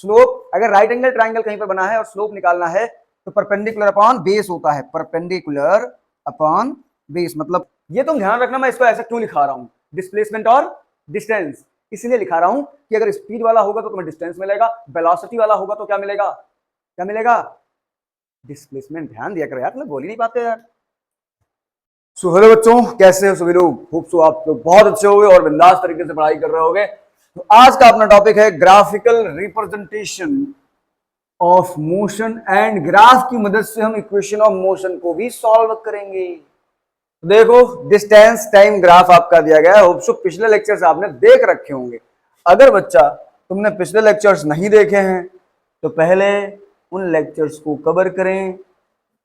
Slope अगर right angle triangle कहीं पर बना है और स्लोप निकालना है तो परपेंडिकुलर अपॉन बेस होता है, परपेंडिकुलर अपॉन बेस। मतलब ये तुम ध्यान रखना, मैं इसको ऐसा क्यों लिखा रहा हूं, डिस्प्लेसमेंट और डिस्टेंस इसलिए लिखा रहा हूं कि अगर स्पीड वाला होगा तो तुम्हें डिस्टेंस मिलेगा, वेलोसिटी वाला होगा तो क्या मिलेगा, क्या मिलेगा, डिस्प्लेसमेंट। ध्यान दिया करो यार, तुम बोल ही नहीं पाते यार। सो हेलो बच्चों, कैसे हो सभी लोग? होप सो आप लोग बहुत अच्छे होंगे और बिंदास तरीके से पढ़ाई कर रहे होंगे। तो आज का अपना टॉपिक है graphical representation of motion and graph की मदद से हम इक्वेशन ऑफ मोशन को भी सॉल्व करेंगे। देखो डिस्टेंस टाइम ग्राफ आपका दिया गया है, होप सो पिछले लेक्चर्स आपने देख रखे होंगे। अगर बच्चा तुमने पिछले लेक्चर्स नहीं देखे हैं तो पहले उन लेक्चर्स को कवर करें,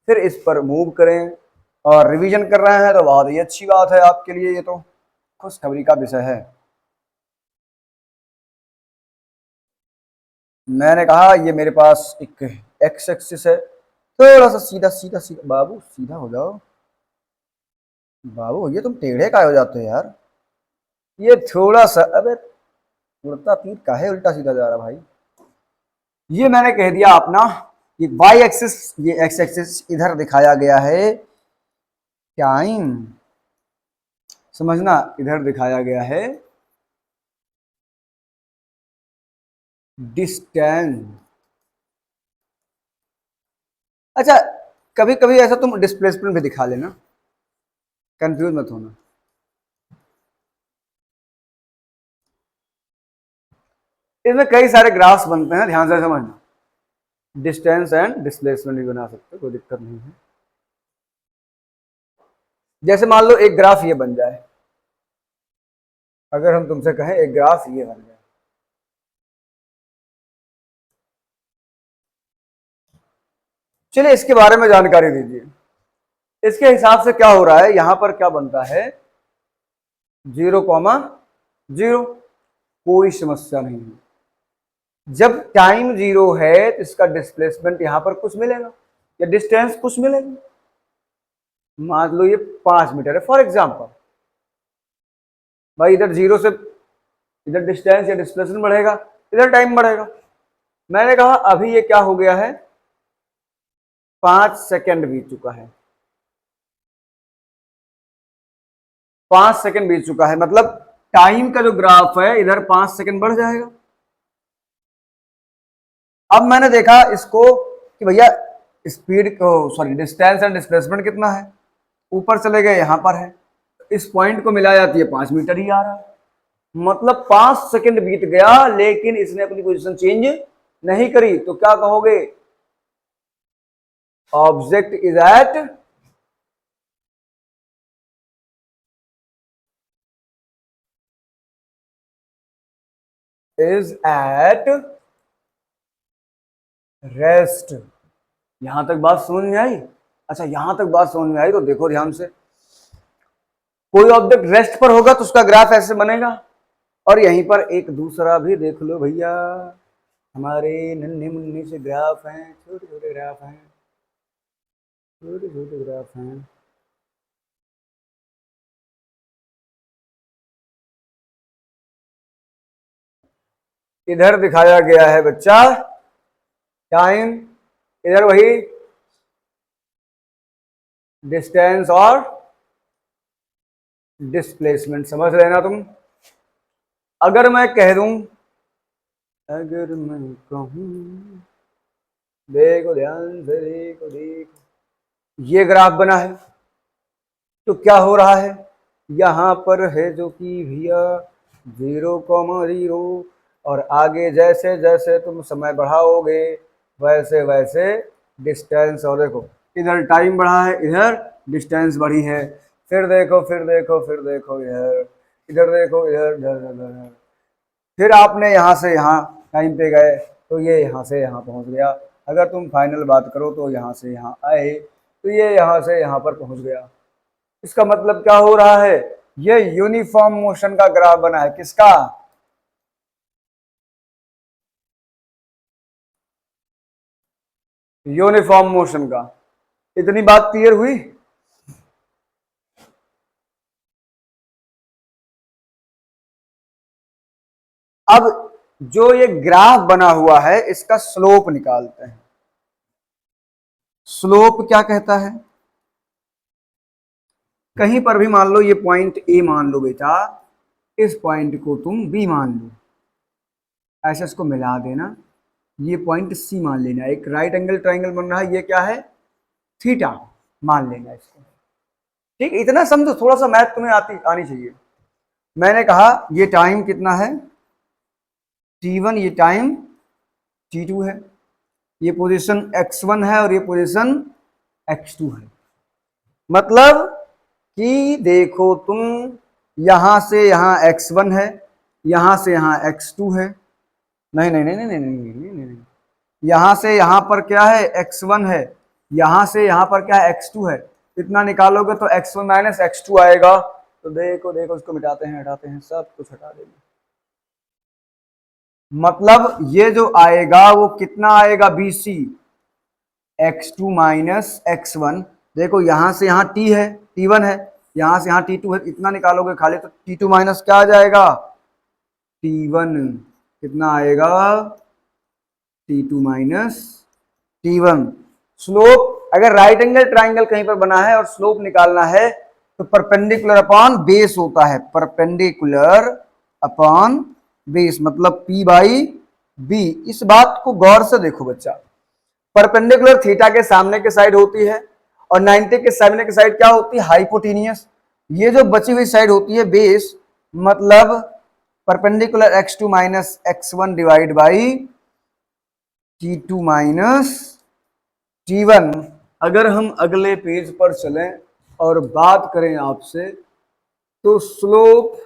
फिर इस पर मूव करें, और रिवीजन कर रहे हैं तो बहुत ही अच्छी बात है आपके लिए, ये तो खुशखबरी का विषय है। मैंने कहा ये मेरे पास एक एक्स एक्सिस है, थोड़ा सा सीधा सीधा सीधा, बाबू सीधा हो जाओ बाबू, ये तुम टेढ़े का हो जाते हो यार, ये थोड़ा सा, अबे उड़ता तीर काहे उल्टा सीधा जा रहा भाई। ये मैंने कह दिया अपना, ये वाई एक्सिस, ये एक्स एक्सिस इधर दिखाया गया है टाइम, समझना, इधर दिखाया गया है डिस्टेंस। अच्छा, कभी कभी ऐसा तुम डिस्प्लेसमेंट भी दिखा लेना, कंफ्यूज मत होना। इसमें कई सारे ग्राफ्स बनते हैं, ध्यान से समझना, डिस्टेंस एंड डिस्प्लेसमेंट भी बना सकते हो, कोई दिक्कत नहीं है। जैसे मान लो एक ग्राफ ये बन जाए, अगर हम तुमसे कहें एक ग्राफ ये बन जाए, चलिए इसके बारे में जानकारी दीजिए। इसके हिसाब से क्या हो रहा है, यहां पर क्या बनता है, 0,0, कोई समस्या नहीं है। जब टाइम 0 है तो इसका डिस्प्लेसमेंट यहां पर कुछ मिलेगा या डिस्टेंस कुछ मिलेगा। मान लो ये 5 मीटर है फॉर एग्जाम्पल, भाई इधर 0 से इधर डिस्टेंस या डिस्प्लेसमेंट बढ़ेगा, इधर टाइम बढ़ेगा। मैंने कहा अभी ये क्या हो गया है, 5 सेकेंड बीत चुका है, 5 सेकेंड बीत चुका है, मतलब टाइम का जो ग्राफ है इधर 5 सेकेंड बढ़ जाएगा। अब मैंने देखा इसको कि भैया स्पीड को, सॉरी डिस्टेंस एंड डिस्प्लेसमेंट कितना है, ऊपर चले गए यहां पर है, इस पॉइंट को मिला जाती है 5 मीटर ही आ रहा है, मतलब 5 सेकेंड बीत गया लेकिन इसने अपनी पोजीशन चेंज नहीं करी, तो क्या कहोगे, ऑब्जेक्ट इज एट रेस्ट। यहां तक बात समझ में आई? अच्छा यहां तक बात समझ में आई तो देखो ध्यान से, कोई ऑब्जेक्ट रेस्ट पर होगा तो उसका ग्राफ ऐसे बनेगा, और यहीं पर एक दूसरा भी देख लो भैया, हमारे नन्हे मुन्ने से ग्राफ हैं, छोटे छोटे ग्राफ हैं, छोटे छोटे ग्राफ हैं। इधर दिखाया गया है बच्चा टाइम, इधर वही डिस्टेंस और डिस्प्लेसमेंट, समझ लेना तुम। अगर मैं कह दूं, अगर मैं कहूं, देखो ध्यान से, देखो देखो, ये ग्राफ बना है तो क्या हो रहा है, यहां पर है जो कि भैया 0,0, और आगे जैसे जैसे तुम समय बढ़ाओगे वैसे वैसे डिस्टेंस, और देखो इधर टाइम बढ़ा है, इधर डिस्टेंस बढ़ी है, फिर देखो फिर देखो फिर देखो, इधर देखो, इधर इधर इधर, फिर आपने यहाँ से यहाँ टाइम पे गए तो ये यहाँ से यहाँ पहुँच गया, अगर तुम फाइनल बात करो तो यहाँ से यहाँ आए तो ये यहाँ से यहाँ पर पहुँच गया। इसका मतलब क्या हो रहा है, ये यूनिफॉर्म मोशन का ग्राफ बना है, किसका, यूनिफॉर्म मोशन का। इतनी बात क्लियर हुई? अब जो ये ग्राफ बना हुआ है इसका स्लोप निकालते हैं। स्लोप क्या कहता है, कहीं पर भी मान लो ये पॉइंट ए मान लो बेटा, इस पॉइंट को तुम बी मान लो, ऐसे इसको मिला देना, ये पॉइंट सी मान लेना, एक राइट एंगल ट्राइंगल बन रहा है, ये क्या है, थीटा मान लेना इसको। ठीक, इतना समझो, थोड़ा सा मैथ तुम्हें आनी चाहिए। मैंने कहा ये टाइम कितना है t1, ये टाइम t2 है, ये पोजीशन x1 है और ये पोजीशन x2 है। मतलब कि देखो तुम यहां से यहां x1 है, यहां से यहां x2 है, नहीं नहीं नहीं नहीं नहीं नहीं नहीं नहीं, नहीं। यहां से यहां पर क्या है, x1 है, यहां से यहां पर क्या है, x2 है। इतना निकालोगे तो x1 माइनस x2 आएगा। तो देखो देखो इसको मिटाते हैं, हटाते हैं, सब कुछ हटा देंगे। मतलब ये जो आएगा वो कितना आएगा, BC x2 माइनस x1। देखो यहां से यहां t है, t1 है, यहां से यहां t2 है, इतना निकालोगे खाली तो t2 माइनस क्या आ जाएगा, t1। कितना आएगा, t2 माइनस t1। स्लोप, अगर राइट एंगल ट्राइंगल कहीं पर बना है और स्लोप निकालना है तो परपेंडिकुलर अपॉन बेस होता है, परपेंडिकुलर अपॉन बेस, मतलब P बाई बी। इस बात को गौर से देखो बच्चा, परपेंडिकुलर थीटा के सामने के साइड होती है और 90 के सामने की साइड क्या होती है, हाइपोटेनियस। ये जो बची हुई साइड होती है बेस, मतलब perpendicular x2 minus x1 divide by t2 minus t1। अगर हम अगले पेज पर चलें और बात करें आपसे, तो स्लोप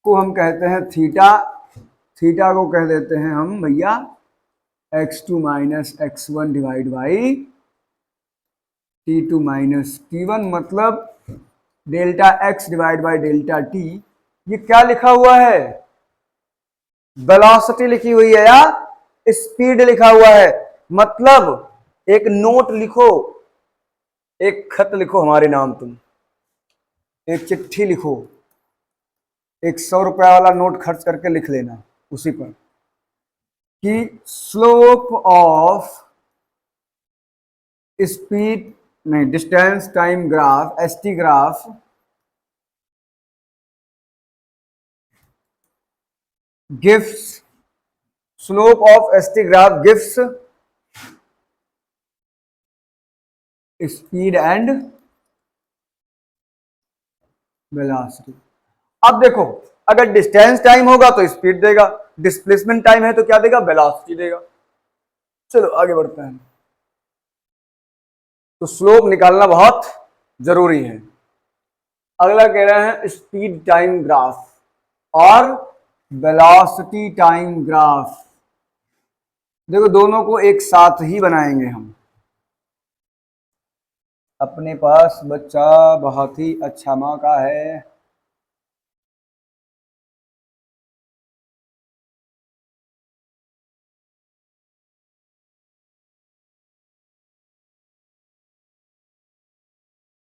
को हम कहते हैं थीटा, थीटा को कह देते हैं हम भैया x2 minus x1 divide by t2 minus t1, मतलब delta x divide by delta t। ये क्या लिखा हुआ है, वेलोसिटी लिखी हुई है या स्पीड लिखा हुआ है। मतलब एक नोट लिखो, एक खत लिखो हमारे नाम, तुम एक चिट्ठी लिखो, एक 100 रुपया वाला नोट खर्च करके लिख लेना उसी पर कि स्लोप ऑफ स्पीड, नहीं, distance time graph, ST graph, gives, slope of ST graph gives speed and velocity. अब देखो, अगर डिस्टेंस टाइम होगा तो स्पीड देगा, डिस्प्लेसमेंट टाइम है तो क्या देगा, वेलोसिटी देगा। चलो आगे बढ़ते हैं। तो स्लोप निकालना बहुत जरूरी है। अगला कह रहे हैं स्पीड टाइम ग्राफ और वेलोसिटी टाइम ग्राफ। देखो दोनों को एक साथ ही बनाएंगे हम। अपने पास बच्चा बहुत ही अच्छा मौका है।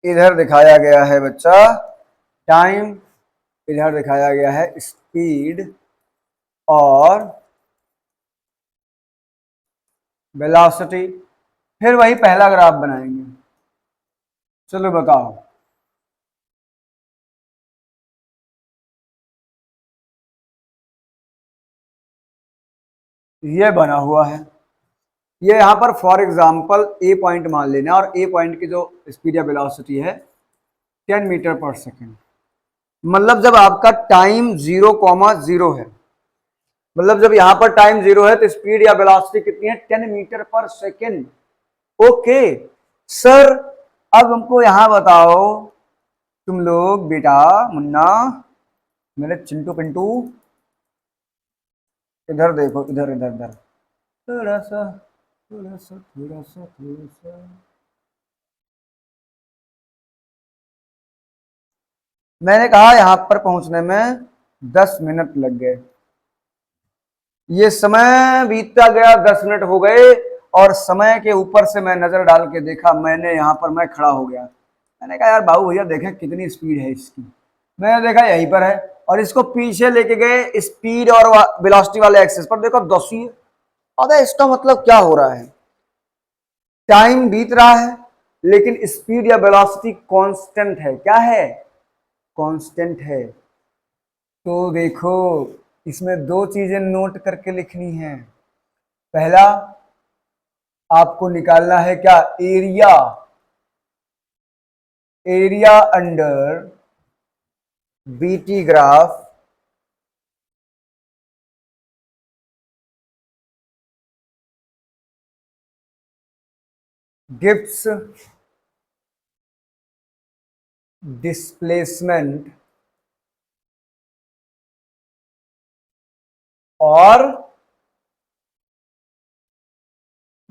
इधर दिखाया गया है बच्चा टाइम, इधर दिखाया गया है स्पीड और वेलोसिटी। फिर वही पहला ग्राफ बनाएंगे। चलो बताओ, ये बना हुआ है, ये यहां पर फॉर एग्जांपल ए पॉइंट मान लेना और ए पॉइंट की जो स्पीड या वेलोसिटी है 10 मीटर पर सेकेंड। मतलब जब आपका टाइम 0,0 है, मतलब जब यहां पर टाइम 0 है तो स्पीड या वेलोसिटी कितनी है, 10 मीटर पर सेकेंड। ओके सर, अब हमको यहां बताओ तुम लोग, बेटा मुन्ना, मेरे चिंटू पिंटू, इधर देखो, इधर इधर इधर, थोड़ा सा थोड़ा सा थोड़ा सा थोड़ा सा। मैंने कहा यहां पर पहुंचने में 10 मिनट लग गए, ये समय बीतता गया, 10 मिनट हो गए और समय के ऊपर से मैं नजर डाल के देखा, मैंने यहां पर मैं खड़ा हो गया। मैंने कहा यार बाबू भैया देखें कितनी स्पीड है इसकी। मैंने देखा यहीं पर है, और इसको पीछे लेके गए स्पीड और वेलोसिटी वाले एक्सेस पर, देखो 10 ही है। अरे इसका मतलब क्या हो रहा है, टाइम बीत रहा है लेकिन स्पीड या वेलोसिटी कांस्टेंट है। क्या है, कांस्टेंट है। तो देखो इसमें दो चीजें नोट करके लिखनी है। पहला आपको निकालना है क्या, area, area under BT graph gives displacement और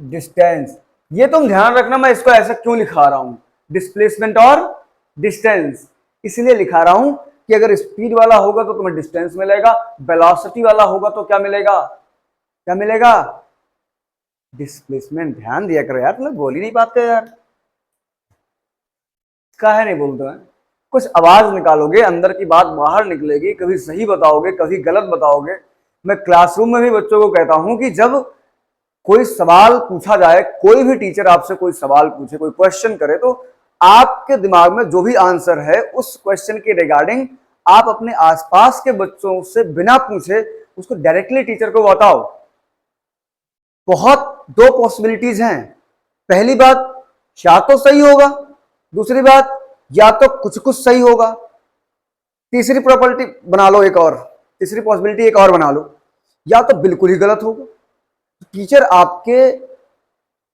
डिस्टेंस। ये तुम ध्यान रखना, मैं इसको ऐसा क्यों लिखा रहा हूं, डिस्प्लेसमेंट और डिस्टेंस, इसलिए लिखा रहा हूं कि अगर स्पीड वाला होगा तो तुम्हें डिस्टेंस मिलेगा, वेलोसिटी वाला होगा तो क्या मिलेगा, क्या मिलेगा, डिस्प्लेसमेंट। ध्यान दिया करो यार, तुम लोग बोल ही नहीं पाते यार, काहे नहीं बोलते हैं। कुछ आवाज निकालोगे, अंदर की बात बाहर निकलेगी, कभी सही बताओगे कभी गलत बताओगे। मैं क्लासरूम में भी बच्चों को कहता हूं कि जब कोई सवाल पूछा जाए, कोई भी टीचर आपसे कोई सवाल पूछे, कोई क्वेश्चन करे, तो आपके दिमाग में जो भी आंसर है उस क्वेश्चन के रिगार्डिंग आप अपने आसपास के बच्चों से बिना पूछे उसको डायरेक्टली टीचर को बताओ। बहुत दो पॉसिबिलिटीज हैं, पहली बात या तो सही होगा, दूसरी बात या तो कुछ कुछ सही होगा, तीसरी प्रॉपर्टी बना लो एक और, तीसरी पॉसिबिलिटी एक और बना लो, या तो बिल्कुल ही गलत होगा। टीचर आपके,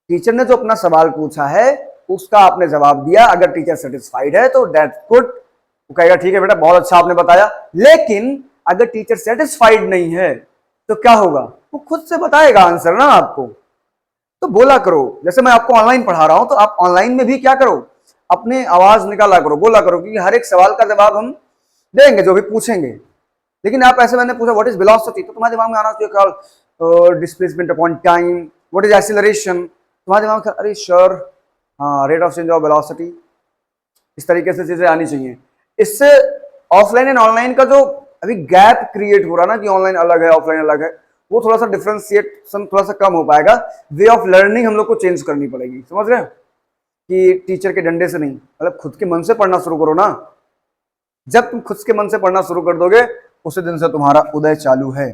टीचर ने जो अपना सवाल पूछा है उसका आपने जवाब दिया, अगर टीचर सेटिस्फाइड है तो दैट्स गुड, वो कहेगा ठीक है बेटा बहुत अच्छा आपने बताया। लेकिन अगर टीचर सेटिस्फाइड नहीं है तो क्या होगा, वो खुद से बताएगा आंसर ना आपको। तो बोला करो, जैसे मैं आपको ऑनलाइन पढ़ा रहा हूं तो आप ऑनलाइन में भी क्या करो, अपने आवाज निकाला करो, बोला करो, क्योंकि हर एक सवाल का जवाब हम देंगे जो भी पूछेंगे। लेकिन आप ऐसे, मैंने पूछा व्हाट इज वेलोसिटी, तो तुम्हारे दिमाग में आना चाहिए ख्याल displacement upon time, what is acceleration, तुम्हारे दिमाग में अरे श्योर, हाँ rate of change of velocity, इस तरीके से चीजें आनी चाहिए। इससे ऑफलाइन एंड ऑनलाइन का जो अभी गैप क्रिएट हो रहा ना कि ऑनलाइन अलग है ऑफलाइन अलग है, वो थोड़ा सा डिफ्रेंशिएशन थोड़ा सा कम हो पाएगा। वे ऑफ लर्निंग हम लोग को चेंज करनी पड़ेगी, समझ रहे हो, कि टीचर के डंडे से नहीं, मतलब खुद के मन से पढ़ना शुरू करो ना। जब तुम खुद के मन से पढ़ना शुरू कर दोगे उसी दिन से तुम्हारा उदय चालू है।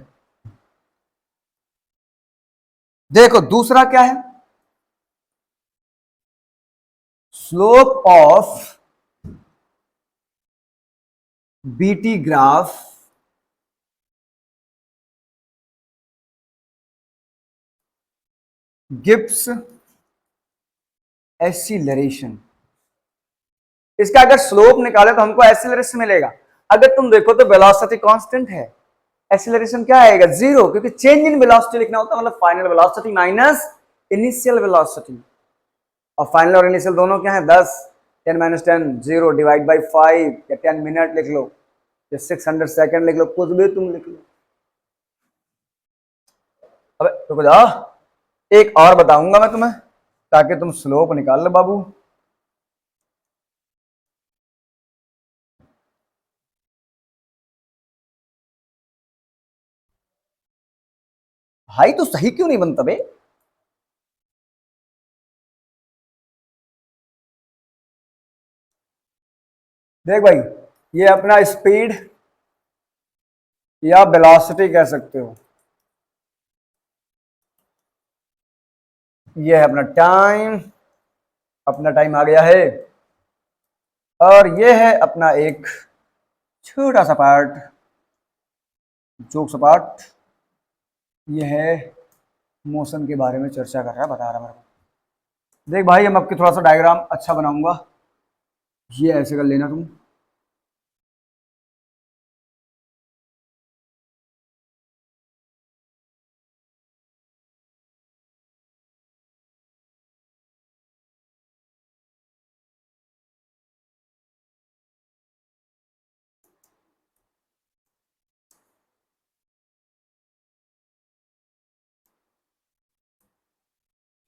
देखो दूसरा क्या है, slope of BT graph gives acceleration. इसका अगर स्लोप निकाले तो हमको एक्सीलरेशन मिलेगा। अगर तुम देखो तो वेलोसिटी कांस्टेंट है, एक्सीलरेशन क्या आएगा, जीरो, क्योंकि चेंज इन वेलोसिटी लिखना होता है, मतलब final velocity minus initial velocity. और फाइनल और इनिशियल दोनों क्या है, 10, 10 माइनस 10 जीरो, डिवाइड बाई 5, या 10 मिनट लिख लो या 600 सेकेंड लिख लो, कुछ भी तुम लिख लो। अबे रुको जाओ, एक और बताऊंगा मैं तुम्हें ताकि तुम स्लोप निकाल लो बाबू। भाई तो सही क्यों नहीं बनता बे, देख भाई, ये अपना स्पीड या वेलोसिटी कह सकते हो, ये है अपना टाइम, अपना टाइम आ गया है, और ये है अपना एक छोटा सा पार्ट, जोक सा पार्ट, ये है मोशन के बारे में चर्चा कर रहा है, बता रहा मेरे को। देख भाई हम आपके थोड़ा सा डायग्राम अच्छा बनाऊंगा, ये ऐसे कर लेना तुम।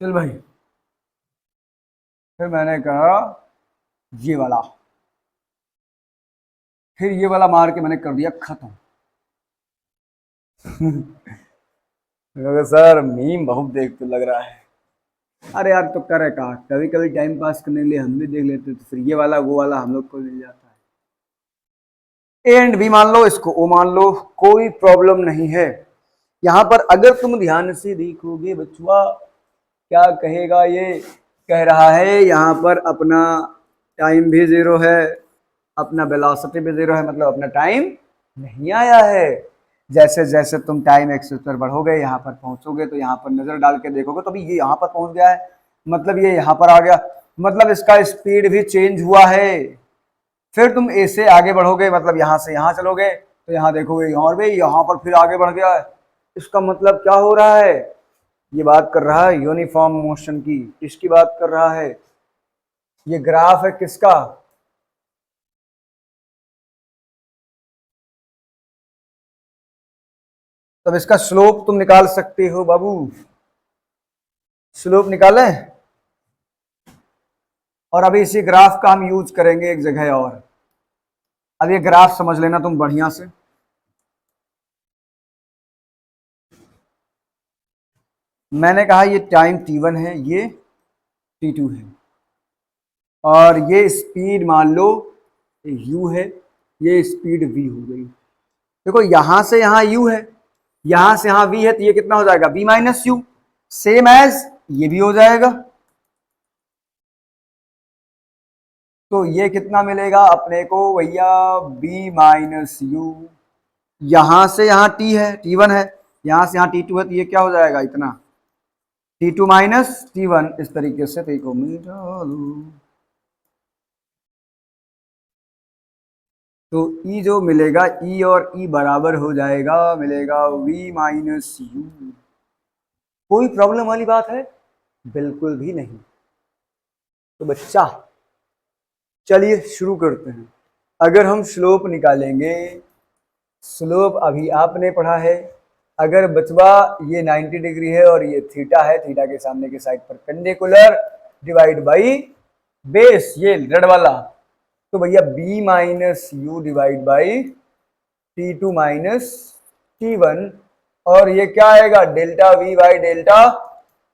चल भाई, फिर मैंने कहा ये वाला, फिर ये वाला मार के मैंने कर दिया खत्म। सर मीम बहुत देखते लग रहा है। अरे यार तो करे कहा, कभी कभी टाइम पास करने के लिए हम भी देख लेते तो फिर ये वाला वो वाला हम लोग को मिल जाता है। ए एंड बी मान लो, इसको ओ मान लो, कोई प्रॉब्लम नहीं है। यहां पर अगर तुम ध्यान से देखोगे बचवा, क्या कहेगा, ये कह रहा है यहाँ पर अपना टाइम भी जीरो है, अपना वेलोसिटी भी जीरो है, मतलब अपना टाइम नहीं आया है। जैसे जैसे तुम टाइम एक्सिस पर बढ़ोगे, यहाँ पर पहुंचोगे, तो यहाँ पर नजर डाल के देखोगे तो अभी ये यहाँ पर पहुंच गया है, मतलब ये यहाँ पर आ गया, मतलब इसका स्पीड भी चेंज हुआ है। फिर तुम ए से आगे बढ़ोगे, मतलब यहाँ से यहाँ चलोगे, तो यहाँ देखोगे और भी यहाँ पर फिर आगे बढ़ गया है। इसका मतलब क्या हो रहा है, ये बात कर रहा है यूनिफॉर्म मोशन की। किसकी बात कर रहा है, ये ग्राफ है किसका, तब इसका स्लोप तुम निकाल सकते हो बाबू। स्लोप निकाले, और अभी इसी ग्राफ का हम यूज करेंगे एक जगह और। अब ये ग्राफ समझ लेना तुम बढ़िया से। मैंने कहा ये टाइम t1 है, ये t2 है, और ये स्पीड मान लो u है, ये स्पीड v हो गई। देखो यहां से यहां u है, यहां से यहां v है, तो ये कितना हो जाएगा v minus U, same as ये भी हो जाएगा। तो ये कितना मिलेगा अपने को भैया, b माइनस यू, यहां से यहां t है, t1 है, यहां से यहां t2 है, तो ये क्या हो जाएगा इतना, t2 माइनस t1, इस तरीके से। देखो तो E जो मिलेगा, E और E बराबर हो जाएगा, मिलेगा v माइनस यू। कोई प्रॉब्लम वाली बात है, बिल्कुल भी नहीं। तो बच्चा चलिए शुरू करते हैं। अगर हम स्लोप निकालेंगे, स्लोप अभी आपने पढ़ा है, अगर बचवा ये 90 डिग्री है और ये थीटा है, थीटा के सामने के side perpendicular divide by base, ये रेड वाला, तो भैया b minus you divide by t2 minus t1, और ये क्या आएगा delta v by delta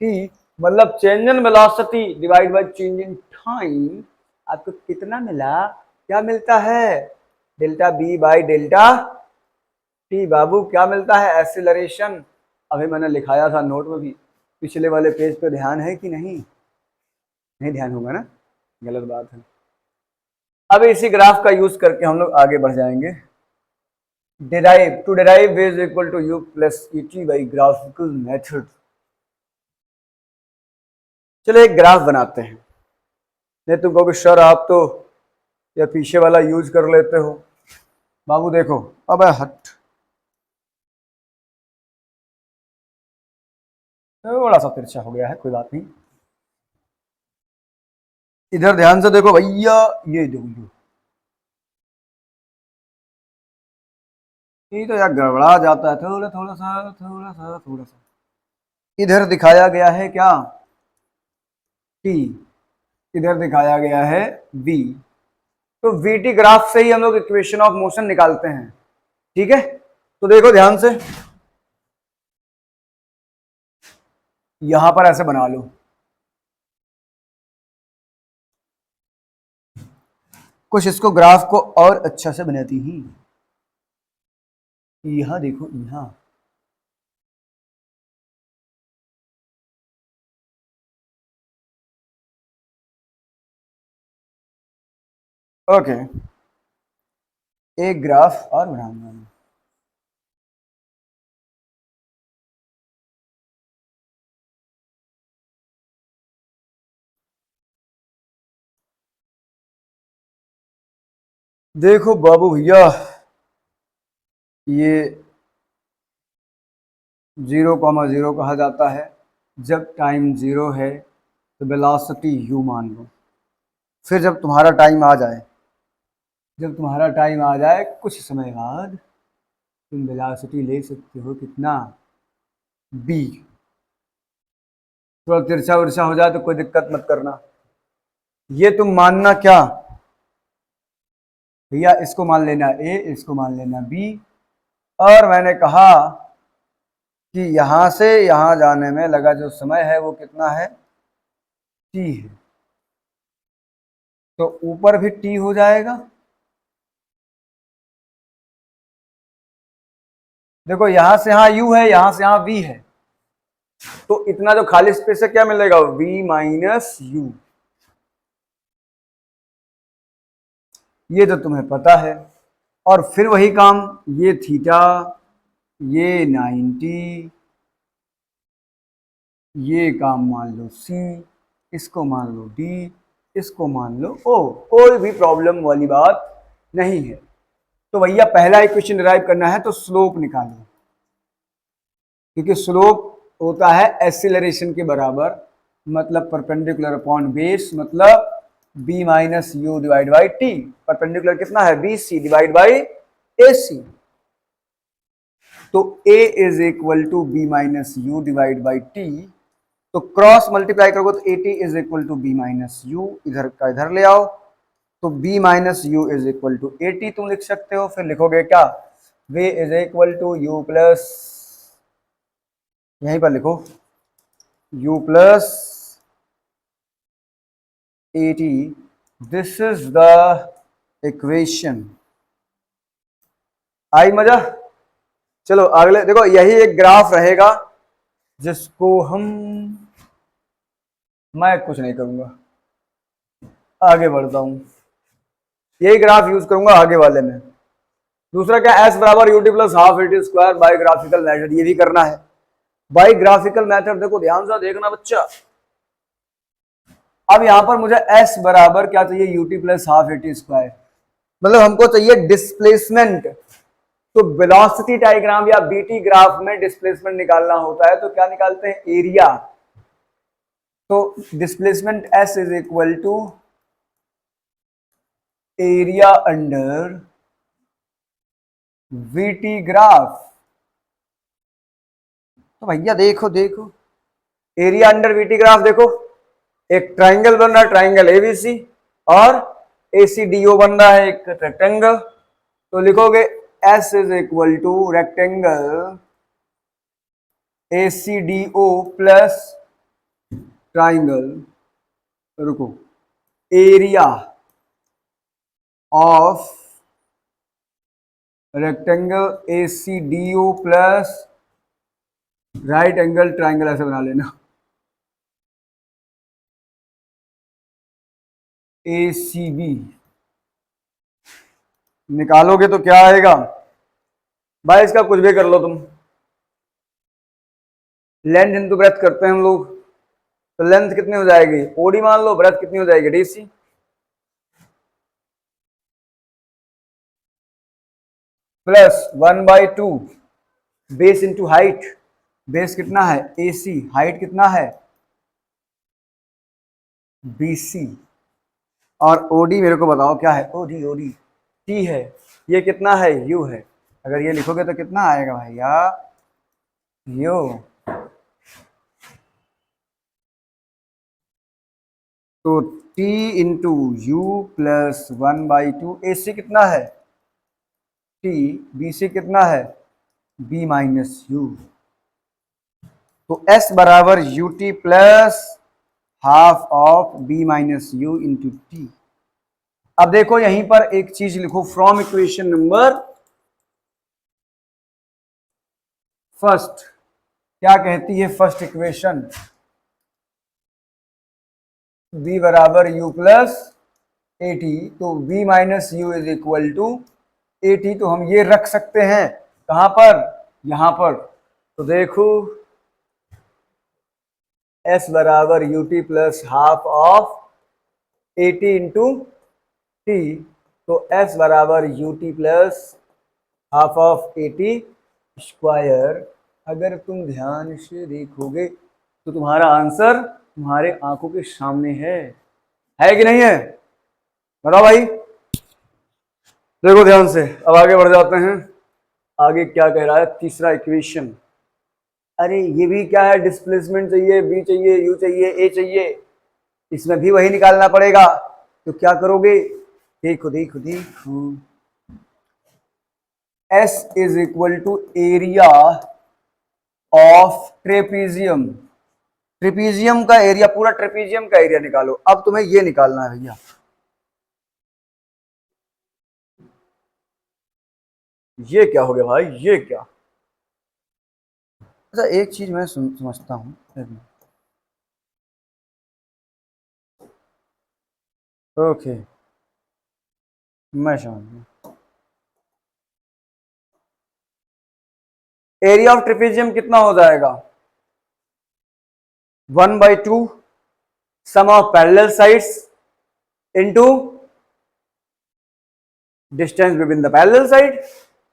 t, मतलब change in velocity divide by change in time. आपको कितना मिला, क्या मिलता है, delta b by delta t। बाबू क्या मिलता है, एक्सीलरेशन। अभी मैंने लिखाया था नोट में भी, पिछले वाले पेज पे ध्यान है कि नहीं, नहीं ध्यान होगा ना, गलत बात है। अब इसी ग्राफ का यूज करके हम लोग आगे बढ़ जाएंगे। Derive, to derive v is equal to u plus et by graphical method. चलो एक ग्राफ बनाते हैं। नहीं तुम कहोगे सर आप तो या पीछे वाला यूज कर लेते हो। बाबू देखो, अब हट, थोड़ा सा तिरछा हो गया है, कोई बात नहीं। इधर ध्यान से देखो भैया, ये देखो, ये तो यार गड़बड़ा जाता है थोड़ा थोड़ा सा, थोड़ा सा थोड़ा सा। इधर दिखाया गया है क्या, t, इधर दिखाया गया है v, तो vt ग्राफ से ही हम लोग इक्वेशन ऑफ मोशन निकालते हैं, ठीक है। तो देखो ध्यान से, यहां पर ऐसे बना लो, कुछ इसको ग्राफ को और अच्छा से बनाती ही। यहां देखो, यहां ओके, एक ग्राफ और बनाऊंगा मैं। देखो बाबू भैया, ये 0,0 कहा जाता है। जब टाइम 0 है तो वेलोसिटी u मान लो। फिर जब तुम्हारा टाइम आ जाए, जब तुम्हारा टाइम आ जाए कुछ समय बाद, तुम वेलोसिटी ले सकते हो कितना, b। थोड़ा तिरछा विरछा हो जाए तो कोई दिक्कत मत करना। ये तुम मानना क्या, भैया इसको मान लेना ए, इसको मान लेना बी, और मैंने कहा कि यहां से यहां जाने में लगा जो समय है वो कितना है, टी है। तो ऊपर भी टी हो जाएगा। देखो यहां से यहां यू है, यहां से यहां वी है, तो इतना जो खाली स्पेस है क्या मिलेगा, v माइनस यू। ये तो तुम्हें पता है। और फिर वही काम, ये थीटा, ये 90, ये काम मान लो c, इसको मान लो d, इसको मान लो o, कोई भी प्रॉब्लम वाली बात नहीं है। तो भैया पहला इक्वेशन डिराइव करना है तो स्लोप निकालो, क्योंकि स्लोप होता है एक्सीलरेशन के बराबर, मतलब परपेंडिकुलर अपॉन बेस, मतलब b minus you divide by T. Perpendicular कितना है, B C divide by A C. तो a is equal to B minus you divide by T, तो क्रॉस मल्टीप्लाई करोगे तो A T is equal to B minus U, इधर का इधर ले आओ, तो b minus U is equal to A T तुम लिख सकते हो। फिर लिखोगे क्या, v is equal to you plus, यहीं पर लिखो u plus A t, this is the equation. आई मजा। चलो अगले देखो, यही एक ग्राफ रहेगा जिसको मैं कुछ नहीं करूंगा, आगे बढ़ता हूं, यही ग्राफ यूज करूंगा आगे वाले में। दूसरा क्या, s बराबर UT plus half A T square by graphical method, ये भी करना है बाई ग्राफिकल मेथड। देखो ध्यान से देखना बच्चा, अब यहां पर मुझे s बराबर क्या चाहिए, UT plus half A T square, मतलब हमको चाहिए डिस्प्लेसमेंट। तो वेलोसिटी डायग्राम या बीटी ग्राफ में डिस्प्लेसमेंट निकालना होता है तो क्या निकालते हैं, एरिया। तो displacement s is equal to area under VT graph. तो भैया देखो देखो, एरिया अंडर वीटी ग्राफ, देखो एक ट्राइंगल बन रहा है, ट्राइंगल एबीसी, और एसीडीओ बन रहा है एक रेक्टेंगल। तो लिखोगे S is equal to rectangle ACDO plus triangle, रुको, area of rectangle ACDO plus right angle triangle, ऐसे बना लेना, ACB। निकालोगे तो क्या आएगा भाई, इसका कुछ भी कर लो तुम, लेंथ इंटू ब्रेथ करते हैं हम लोग, तो लेंथ कितनी हो जाएगी, ओडी मान लो, ब्रेथ कितनी हो जाएगी, DC. Plus 1/2 base into height, base कितना है AC, हाइट कितना है BC, और OD मेरे को बताओ क्या है, OD T है, ये कितना है U है। अगर ये लिखोगे तो कितना आएगा भैया, U। तो T into you plus 1/2, AC कितना है T, BC कितना है B माइनस यू। तो S बराबर UT plus half of B minus you into T. अब देखो यहीं पर एक चीज लिखो, फ्रॉम इक्वेशन नंबर फर्स्ट, क्या कहती है फर्स्ट इक्वेशन, b बराबर u प्लस ए टी, तो v minus U is equal to A T. तो हम ये रख सकते हैं कहां पर, यहां पर। तो देखो s बराबर U T plus half of A T into T, तो s बराबर U T plus half of A T square. अगर तुम ध्यान से देखोगे तो तुम्हारा आंसर तुम्हारे आंखों के सामने है कि नहीं है, बताओ भाई। देखो ध्यान से, अब आगे बढ़ जाते हैं। आगे क्या कह रहा है, तीसरा इक्वेशन। अरे ये भी क्या है, डिस्प्लेसमेंट चाहिए, बी चाहिए, यू चाहिए, ए चाहिए, इसमें भी वही निकालना पड़ेगा। तो क्या करोगे, देखो देखो देखो, S is equal to area of trapezium. Trapezium का एरिया, पूरा ट्रेपीजियम का एरिया निकालो। अब तुम्हें ये निकालना है भैया, ये क्या हो गया भाई, ये क्या। अच्छा एक चीज मैं समझता हूँ, ओके मैं समझ गया। एरिया ऑफ ट्रेपीजियम कितना हो जाएगा, 1/2 sum of parallel sides into distance between the parallel side.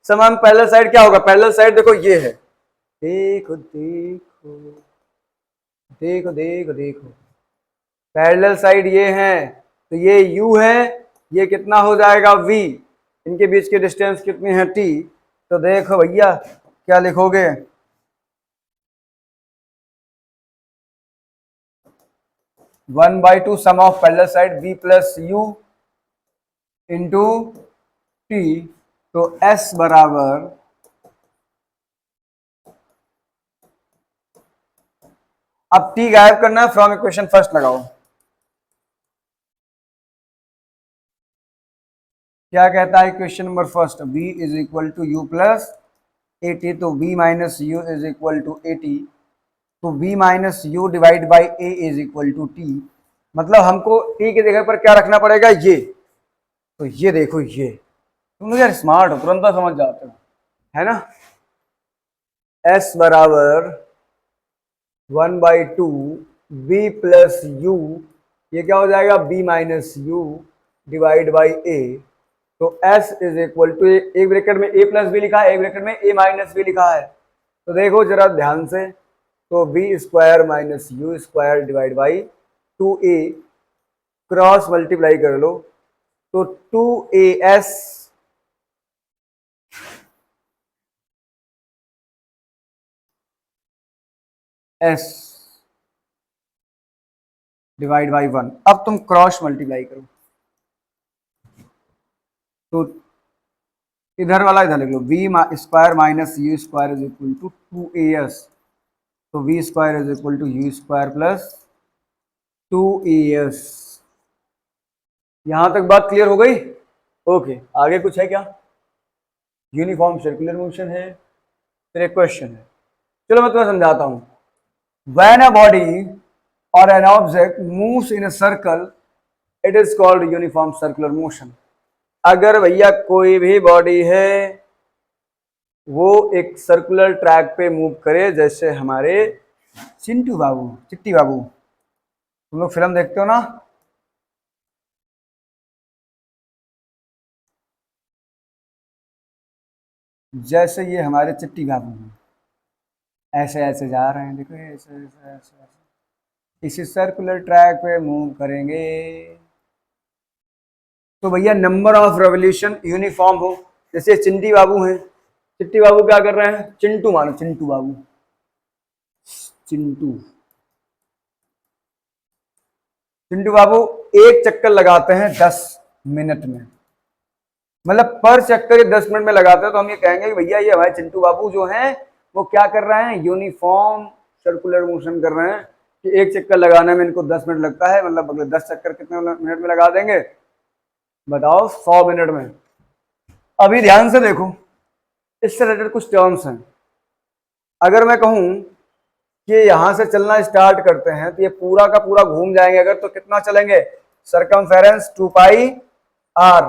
Sum of parallel side क्या होगा, पैरेलल साइड देखो ये है, देखो देखो देखो देखो देखो, पैरेलल साइड ये है, तो ये u है, ये कितना हो जाएगा v, इनके बीच की डिस्टेंस कितनी है t। तो देखो भैया क्या लिखोगे, 1/2 sum of parallel side v plus u into t। तो s बराबर, अब t गायब करना है, फ्रॉम इक्वेशन फर्स्ट लगाओ। क्या कहता है question number first, v is equal to you plus A T, तो v minus U is equal to A T, तो v minus you divide by A is equal to T. मतलब हमको t की जगह पर क्या रखना पड़ेगा, ये। तो ये देखो, ये तुम यार स्मार्ट हो, तुरंत समझ जाते हो, है ना। s बराबर 1/2 v प्लस यू, ये क्या हो जाएगा, b minus you divide by a. तो s इज इक्वल टू, एक ब्रैकेट में a प्लस बी लिखा है, एक ब्रैकेट में a माइनस बी लिखा है। तो देखो जरा ध्यान से, तो B square minus U square divide by 2a, cross multiply कर लो, तो 2as s डिवाइड बाई 1। अब तुम क्रॉस मल्टीप्लाई करो, तो इधर वाला इधर लिख लो, v square minus U square is equal to 2as, तो v square is equal to U square plus 2as। यहां तक बात क्लियर हो गई, ओके। आगे कुछ है क्या, यूनिफॉर्म सर्कुलर मोशन है, फिर एक क्वेश्चन है। चलो मैं तुम्हें समझाता हूं। व्हेन अ बॉडी और an object moves in a circle, it is called uniform circular motion. अगर भैया कोई भी बॉडी है वो एक सर्कुलर ट्रैक पे मूव करे, जैसे हमारे चिंटू बाबू, चिट्टी बाबू, तुम लोग फिल्म देखते हो ना, जैसे ये हमारे चिट्टी बाबू हैं, ऐसे ऐसे जा रहे हैं, देखो ऐसे ऐसे ऐसे ऐसे, इसी सर्कुलर ट्रैक पे मूव करेंगे, तो भैया नंबर ऑफ रेवोल्यूशन यूनिफॉर्म हो। जैसे चिंटी बाबू हैं, चिट्टी बाबू क्या कर रहे हैं, चिंटू मानो, चिंटू बाबू, चिंटू चिंटू बाबू एक चक्कर लगाते हैं 10 मिनट में, मतलब पर चक्कर ये 10 मिनट में लगाते हैं, तो हम ये कहेंगे कि भैया ये हमारे चिंटू बाबू जो हैं वो क्या कर रहे हैं, यूनिफॉर्म सर्कुलर मोशन कर रहे हैं, कि एक चक्कर लगाने में इनको 10 मिनट लगता है, मतलब अगले 10 चक्कर कितने मिनट में लगा देंगे, बताओ, 100 मिनट में। अभी ध्यान से देखो, इससे रिलेटेड कुछ टर्म्स हैं। अगर मैं कहूं कि यहां से चलना स्टार्ट करते हैं, तो ये पूरा का पूरा घूम जाएंगे अगर, तो कितना चलेंगे, सरकमफेरेंस 2πr।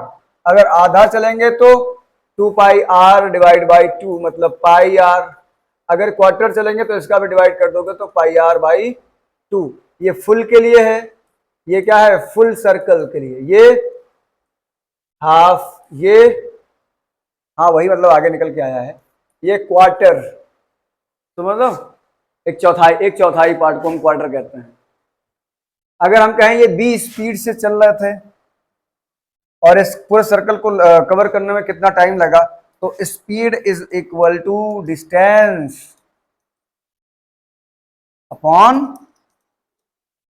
अगर आधा चलेंगे तो 2πr डिवाइड बाई 2, मतलब πr। अगर क्वार्टर चलेंगे तो इसका भी डिवाइड कर दोगे तो πr बाई 2। ये फुल के लिए है, ये क्या है, फुल सर्कल के लिए, ये हाफ, ये हाँ वही, मतलब आगे निकल के आया है, ये क्वार्टर, तो मतलब एक चौथाई पार्ट को हम क्वार्टर कहते हैं। अगर हम कहें ये b स्पीड से चल रहे थे और इस पूरे सर्कल को कवर करने में कितना टाइम लगा, तो speed is equal to distance upon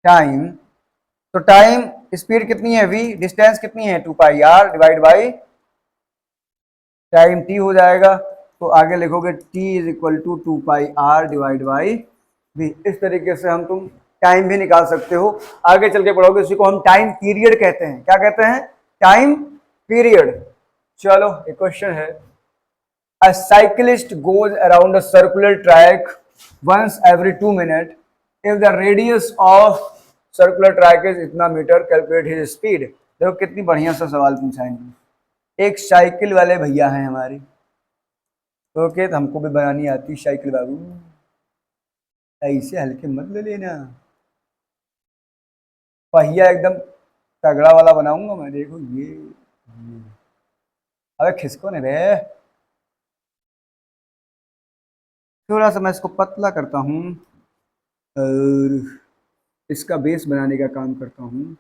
time. तो टाइम स्पीड कितनी है v, डिस्टेंस कितनी है 2 pi r divide by time t हो जाएगा। तो आगे लिखोगे t is equal to 2 pi r divide by v। इस तरीके से हम तुम टाइम भी निकाल सकते हो। आगे चल के पढ़ोगे, उसी को हम टाइम पीरियड कहते हैं। क्या कहते हैं? Time period. चलो एक क्वेश्चन है, a cyclist goes around a circular track once every 2 minutes. If the radius of circular track is इतना मीटर, कैलकुलेट his speed। देखो कितनी बढ़िया सा सवाल पूछा है। एक साइकिल वाले भैया हैं हमारे, ओके, तो हमको भी बनानी आती साइकिल बाबू, ऐसे हल्के मत ले लेना, पहिया एकदम तगड़ा वाला बनाऊंगा मैं। देखो ये। अबे खिसको नहीं बे, थोड़ा सा मैं इसको पतला करता हूँ और इसका बेस बनाने का काम करता हूँ।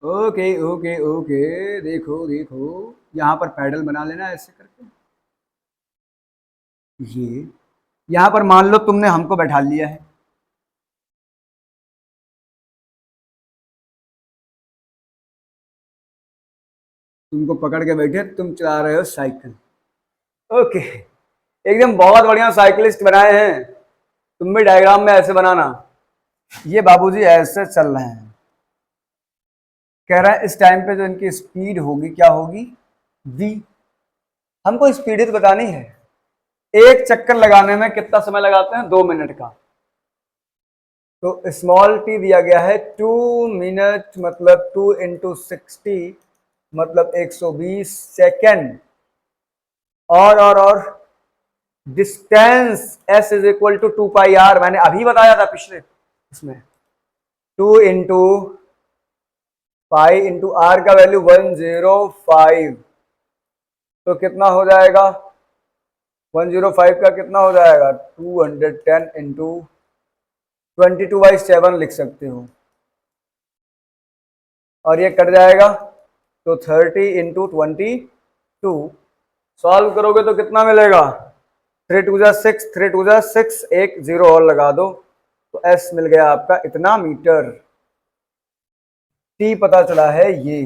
ओके ओके ओके, देखो देखो, यहाँ पर पैडल बना लेना ऐसे करके। ये यहाँ पर मान लो तुमने हमको बैठा लिया है, तुमको पकड़ के बैठे, तुम चला रहे हो साइकिल, ओके, एकदम बहुत बढ़िया साइकिलिस्ट बनाए हैं। तुम भी डायग्राम में ऐसे बनाना। ये बाबूजी ऐसे चल रहे हैं, कह रहा है इस टाइम पे जो इनकी स्पीड होगी क्या होगी? v। हमको स्पीड ही तो बतानी है। एक चक्कर लगाने में कितना समय लगाते हैं? 2 मिनट का। तो स्मॉल टी दिया गया है 2 मिनट, मतलब 2 इंटू 60 मतलब 120 सेकेंड। और distance s is equal to 2 pi r, मैंने अभी बताया था पिछले इसमें। 2 इंटू पाई इंटू आर का वैल्यू 105, तो कितना हो जाएगा? 105 का कितना हो जाएगा? 210 इंटू 22/7 लिख सकते हो, और ये कट जाएगा तो 30 इंटू 22। सॉल्व करोगे तो कितना मिलेगा? 3 2 जा 6, 3 2 जा 6, एक जीरो और लगा दो तो s मिल गया आपका इतना मीटर। t पता चला है ये।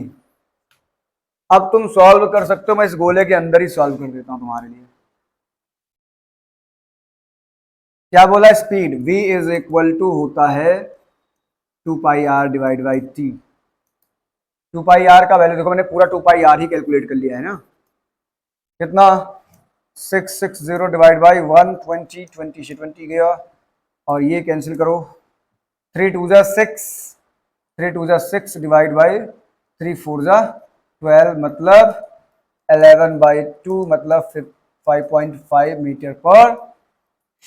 अब तुम सॉल्व कर सकते हो, मैं इस गोले के अंदर ही सॉल्व कर देता हूं तुम्हारे लिए। क्या बोला? Speed v is equal to होता है 2 pi r divide by t। 2 pi r का वैल्यू देखो, मैंने पूरा 2 पाई r ही कैलकुलेट कर लिया है ना। कितना? 660 डिवाइड बाई 120, 20 से 20 गया, और ये कैंसिल करो। 3 2 जा 6, 3 2 जा 6 डिवाइड बाई 3 4 जा 12 मतलब 11/2 मतलब 5.5 मीटर पर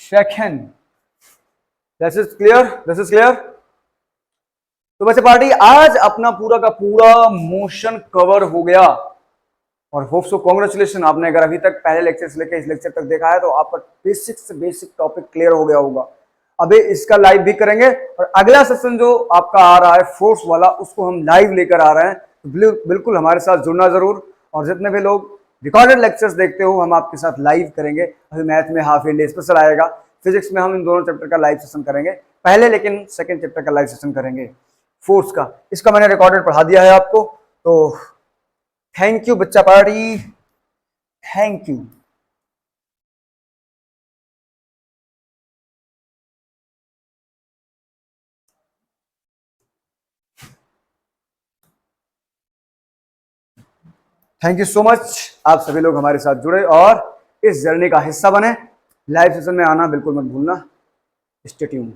second. This is clear? This is clear? तो वैसे पार्टी आज अपना पूरा का पूरा मोशन कवर हो गया, और होप सो कॉन्ग्रेचुलेशन। आपने अगर अभी तक पहले लेक्चर से लेकर इस लेक्चर तक देखा है तो आपका बेसिक से बेसिक टॉपिक क्लियर हो गया होगा। अभी इसका लाइव भी करेंगे, और अगला सेशन जो आपका आ रहा है फोर्स वाला, उसको हम लाइव लेकर आ रहे हैं। तो बिल्कुल हमारे साथ जुड़ना जरूर, और जितने भी लोग रिकॉर्डेड लेक्चर्स देखते हो हम आपके साथ लाइव करेंगे। अभी मैथ में हाफ ईयरली स्पेशल आएगा, फिजिक्स में हम इन दोनों चैप्टर का लाइव सेशन करेंगे पहले, लेकिन सेकंड चैप्टर का लाइव सेशन करेंगे फोर्स का। इसका मैंने रिकॉर्डेड पढ़ा दिया है आपको। तो थैंक यू बच्चा party, thank you. Thank you so much, आप सभी लोग हमारे साथ जुड़े और इस जर्नी का हिस्सा बने। लाइव सेशन में आना बिल्कुल मत भूलना। Stay tuned.